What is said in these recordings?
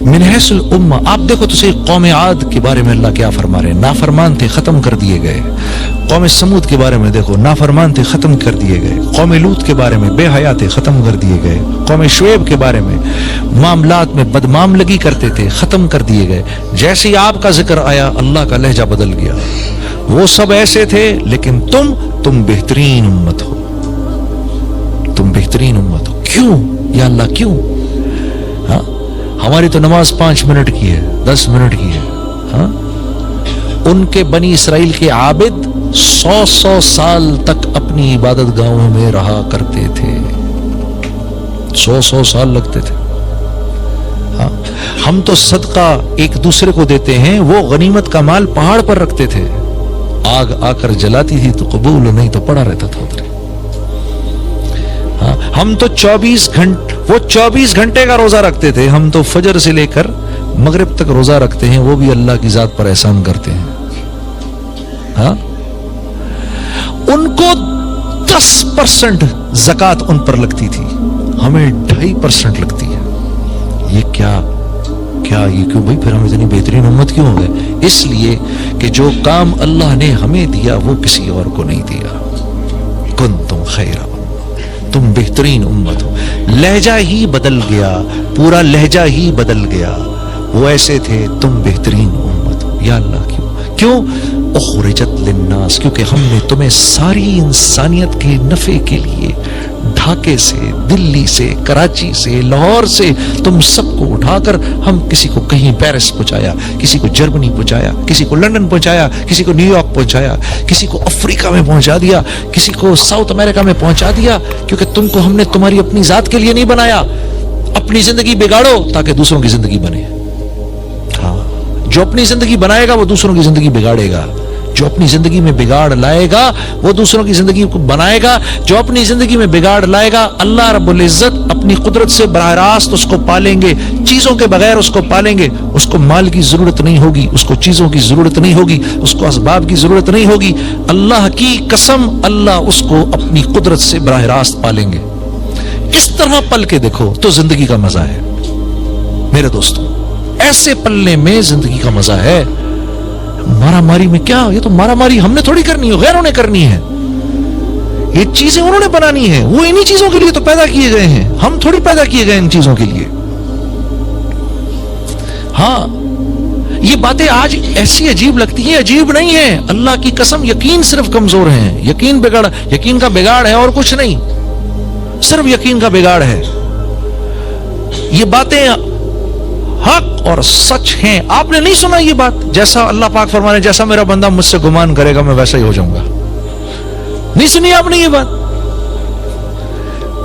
من حیث الامہ، آپ دیکھو تو صحیح قوم عاد کے بارے میں اللہ کیا فرما رہے ہیں، نافرمان تھے ختم کر دیے گئے۔ قوم سمود کے بارے میں دیکھو، نافرمان تھے ختم کر دیے گئے۔ قوم لوط کے بارے میں بے حیا تھے ختم کر دیے گئے۔ قوم شعیب کے بارے میں معاملات میں بدمعاملگی کرتے تھے ختم کر دیے گئے۔ جیسے ہی آپ کا ذکر آیا اللہ کا لہجہ بدل گیا، وہ سب ایسے تھے لیکن تم بہترین امت ہو، تم بہترین امت ہو۔ کیوں یا اللہ کیوں؟ ہاں ہماری تو نماز 5 منٹ کی ہے، 10 منٹ کی ہے۔ ہاں ان کے بنی اسرائیل کے عابد 100 سال تک اپنی عبادت گاہوں میں رہا کرتے تھے، 100 سال لگتے تھے۔ ہاں ہم تو صدقہ ایک دوسرے کو دیتے ہیں، وہ غنیمت کا مال پہاڑ پر رکھتے تھے، آگ آ کر جلاتی تھی تو قبول، نہیں تو پڑا رہتا تھا ادھر۔ ہاں ہم تو 24 گھنٹے کا روزہ رکھتے تھے، ہم تو فجر سے لے کر مغرب تک روزہ رکھتے ہیں، وہ بھی اللہ کی ذات پر احسان کرتے ہیں۔ ہاں ان کو 10% زکوٰۃ ان پر لگتی تھی، ہمیں 2.5% لگتی ہے۔ یہ کیا یہ کیوں بھائی؟ پھر ہم اتنی بہترین امت کیوں ہو گئے؟ اس لیے کہ جو کام اللہ نے ہمیں دیا وہ کسی اور کو نہیں دیا۔ کنتم خیر امہ، تم بہترین امت ہو۔ لہجہ ہی بدل گیا، پورا لہجہ ہی بدل گیا، وہ ایسے تھے، تم بہترین امت ہو۔ یا اللہ کیوں؟ اخرجت للناس، کیونکہ ہم نے تمہیں ساری انسانیت کے نفع کے لیے ڈھاکے سے، دلی سے، کراچی سے، لاہور سے تم سب کو اٹھا کر ہم کسی کو کہیں پیرس پہنچایا، کسی کو جرمنی پہنچایا، کسی کو لندن پہنچایا، کسی کو نیو یارک پہنچایا، کسی کو افریقہ میں پہنچا دیا، کسی کو ساؤتھ امریکہ میں پہنچا دیا، کیونکہ تم کو ہم نے تمہاری اپنی ذات کے لیے نہیں بنایا۔ اپنی زندگی بگاڑو تاکہ دوسروں کی زندگی بنے۔ ہاں جو اپنی زندگی بنائے گا وہ دوسروں کی زندگی بگاڑے گا، جو اپنی زندگی میں بگاڑ لائے گا وہ دوسروں کی زندگی کو بنائے گا، جو اپنی زندگی میں بگاڑ لائے گا اللہ رب العزت اپنی قدرت سے براہ راست اس کو پالیں گے، چیزوں کے بغیر اس کو پالیں گے۔ اس کو مال کی ضرورت نہیں ہوگی، اس کو چیزوں کی ضرورت نہیں ہوگی، اس کو اسباب کی ضرورت نہیں ہوگی۔ اللہ کی قسم اللہ اس کو اپنی قدرت سے براہ راست پالیں گے۔ اس طرح پل کے دیکھو تو زندگی کا مزہ ہے میرے دوستوں، ایسے پلنے میں زندگی کا مزہ ہے۔ مارا ماری میں کیا؟ یہ تو مارا ماری ہم نے تھوڑی کرنی ہے، غیروں نے کرنی ہے۔ یہ چیزیں انہوں نے بنانی ہے، وہ انہی چیزوں کے لیے تو پیدا کیے گئے ہیں، ہم تھوڑی پیدا کیے گئے ان چیزوں کے لیے۔ ہاں یہ باتیں آج ایسی عجیب لگتی ہیں، عجیب نہیں ہے، اللہ کی قسم یقین صرف کمزور ہیں، یقین کا بگاڑ ہے اور کچھ نہیں، صرف یقین کا بگاڑ ہے۔ یہ باتیں حق اور سچ ہیں۔ آپ نے نہیں سنا یہ بات؟ جیسا اللہ پاک فرما رہے ہیں، جیسا میرا بندہ مجھ سے گمان کرے گا میں ویسا ہی ہو جاؤں گا۔ نہیں سنی آپ نے یہ بات؟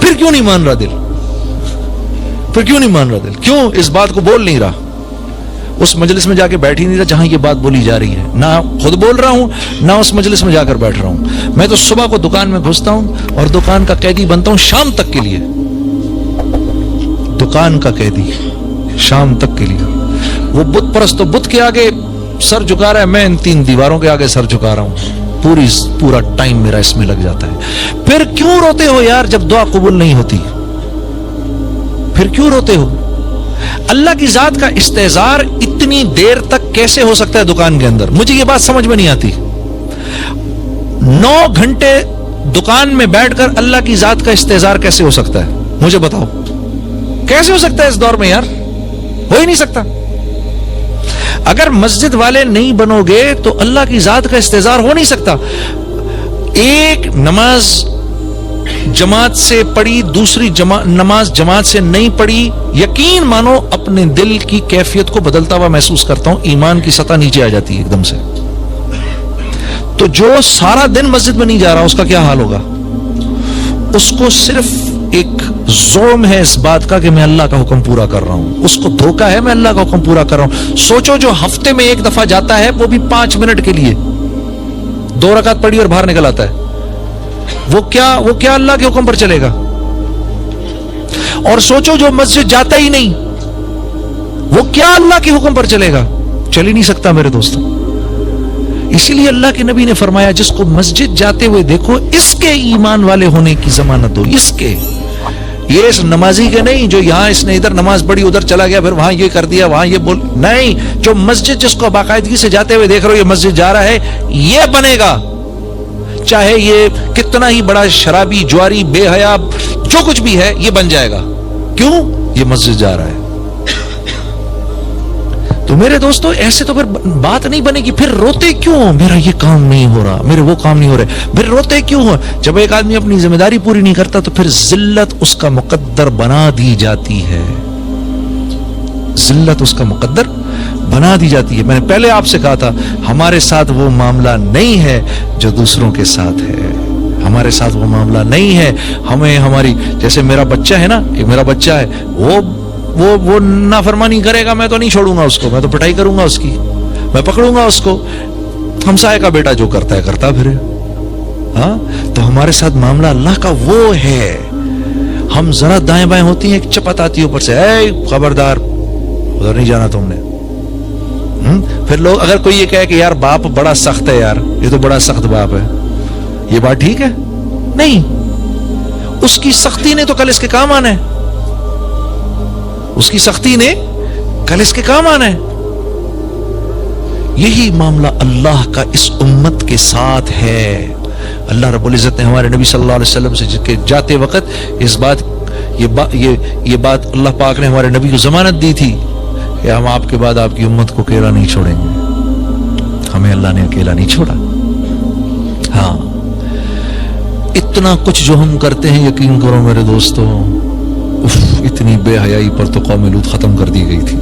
پھر کیوں نہیں مان رہا دل؟ پھر کیوں نہیں مان رہا دل؟ کیوں اس بات کو بول نہیں رہا؟ اس مجلس میں جا کے بیٹھ ہی نہیں رہا جہاں یہ بات بولی جا رہی ہے، نہ خود بول رہا ہوں نہ اس مجلس میں جا کر بیٹھ رہا ہوں۔ میں تو صبح کو دکان میں گھستا ہوں اور دکان کا قیدی بنتا ہوں شام تک کے لیے، دکان کا قیدی شام تک کے لیے۔ وہ بت پرست تو بت کے آگے سر جھکا رہا ہے، میں ان 3 دیواروں کے آگے سر جھکا رہا ہوں، پورا ٹائم میرا اس میں لگ جاتا ہے۔ پھر کیوں روتے ہو یار جب دعا قبول نہیں ہوتی؟ پھر کیوں روتے ہو؟ اللہ کی ذات کا استحضار اتنی دیر تک کیسے ہو سکتا ہے دکان کے اندر؟ مجھے یہ بات سمجھ میں نہیں آتی۔ 9 گھنٹے دکان میں بیٹھ کر اللہ کی ذات کا استحضار کیسے ہو سکتا ہے؟ مجھے بتاؤ کیسے ہو سکتا ہے اس دور میں یار؟ ہو ہی نہیں سکتا۔ اگر مسجد والے نہیں بنو گے تو اللہ کی ذات کا استحضار ہو نہیں سکتا۔ ایک نماز جماعت سے پڑھی، دوسری نماز جماعت سے نہیں پڑھی، یقین مانو اپنے دل کی کیفیت کو بدلتا ہوا محسوس کرتا ہوں، ایمان کی سطح نیچے آ جاتی ہے ایک دم سے۔ تو جو سارا دن مسجد میں نہیں جا رہا اس کا کیا حال ہوگا؟ اس کو صرف ایک ظلم ہے اس بات کا کہ میں اللہ کا حکم پورا کر رہا ہوں، اس کو دھوکا ہے میں اللہ کا حکم پورا کر رہا ہوں۔ سوچو جو ہفتے میں 1 دفعہ جاتا ہے وہ بھی 5 منٹ کے لیے، 2 رکعت پڑھی اور باہر نکل آتا ہے، وہ کیا اللہ کے حکم پر چلے گا؟ اور سوچو جو مسجد جاتا ہی نہیں وہ کیا اللہ کے حکم پر چلے گا؟ چل ہی نہیں سکتا میرے دوستوں۔ اسی لیے اللہ کے نبی نے فرمایا جس کو مسجد جاتے ہوئے دیکھو اس کے ایمان والے ہونے کی ضمانت ہو، اس کے یہ اس نمازی کے نہیں جو یہاں اس نے ادھر نماز پڑھی ادھر چلا گیا پھر وہاں یہ کر دیا وہاں یہ بول, نہیں, جو مسجد جس کو باقاعدگی سے جاتے ہوئے دیکھ رہے ہو یہ مسجد جا رہا ہے, یہ بنے گا, چاہے یہ کتنا ہی بڑا شرابی جواری بے حیا جو کچھ بھی ہے یہ بن جائے گا. کیوں؟ یہ مسجد جا رہا ہے. تو میرے دوستو ایسے تو پھر بات نہیں بنے گی. پھر روتے کیوں؟ میرا یہ کام نہیں ہو رہا, میرے وہ کام نہیں ہو رہے. پھر روتے کیوں ہو؟ جب ایک آدمی اپنی ذمہ داری پوری نہیں کرتا تو پھر ذلت اس کا مقدر بنا دی جاتی ہے. ذلت اس کا مقدر بنا دی جاتی ہے. میں نے پہلے آپ سے کہا تھا ہمارے ساتھ وہ معاملہ نہیں ہے جو دوسروں کے ساتھ ہے. ہمارے ساتھ وہ معاملہ نہیں ہے. ہمیں ہماری, جیسے میرا بچہ ہے نا, یہ میرا بچہ ہے, وہ نافرمانی کرے گا, میں تو نہیں چھوڑوں گا اس کو, میں تو پٹائی کروں گا اس کی, میں پکڑوں گا اس کو. ہمسائے کا بیٹا جو کرتا ہے کرتا پھرے. ہاں, تو ہمارے ساتھ معاملہ اللہ کا وہ ہے. ہم ذرا دائیں بائیں ہوتی ہیں, ایک چپت آتی ہے اوپر سے, اے خبردار ادھر نہیں جانا تم نے. پھر لوگ اگر کوئی یہ کہے کہ یار باپ بڑا سخت ہے, یار یہ تو بڑا سخت باپ ہے, یہ بات ٹھیک ہے؟ نہیں, اس کی سختی نے تو کل اس کے کام آنا ہے. اس کی سختی نے کل اس کے کام آنا ہے. یہی معاملہ اللہ کا اس امت کے ساتھ ہے. اللہ رب العزت نے ہمارے نبی صلی اللہ علیہ وسلم سے جاتے وقت اس بات یہ بات اللہ پاک نے ہمارے نبی کو ضمانت دی تھی کہ ہم آپ کے بعد آپ کی امت کو اکیلا نہیں چھوڑیں گے. ہمیں اللہ نے اکیلا نہیں چھوڑا. ہاں, اتنا کچھ جو ہم کرتے ہیں, یقین کرو میرے دوستو, اتنی بے حیائی پر تو قوم لوط ختم کر دی گئی تھی.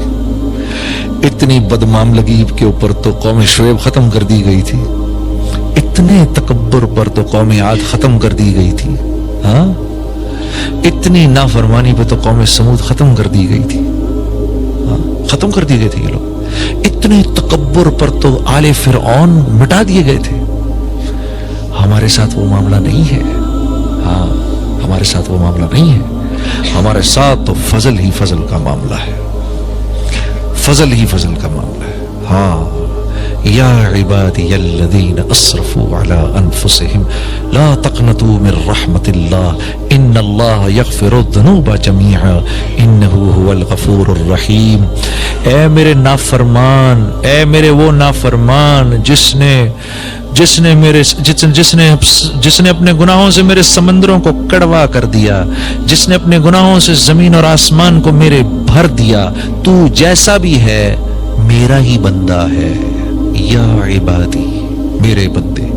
اتنی بدمعاملگی کے اوپر تو قوم شعیب ختم کر دی گئی تھی. اتنے تکبر پر تو قوم عاد ختم کر دی گئی تھی. ہاں, اتنی نافرمانی پہ تو قوم سمود ختم کر دی گئی تھی. ہاں, ختم کر دی گئی تھی یہ لوگ. اتنے تکبر پر تو آل فرعون مٹا دیے گئے تھے. ہمارے ساتھ وہ معاملہ نہیں ہے. ہاں, ہمارے ساتھ وہ معاملہ نہیں ہے. ہمارے ساتھ تو فضل ہی فضل کا معاملہ ہے. فضل ہی فضل کا معاملہ ہے. ہاں, یا عبادی الذین اسرفوا علی انفسہم لا تقنطوا من رحمت اللہ ان اللہ یغفر الذنوب جمیعا انہ هو الغفور الرحیم. اے میرے نافرمان, اے میرے وہ نافرمان جس نے اپنے گناہوں سے میرے سمندروں کو کڑوا کر دیا, جس نے اپنے گناہوں سے زمین اور آسمان کو میرے بھر دیا. تو جیسا بھی ہے میرا ہی بندہ ہے. یا عبادی, میرے بندے,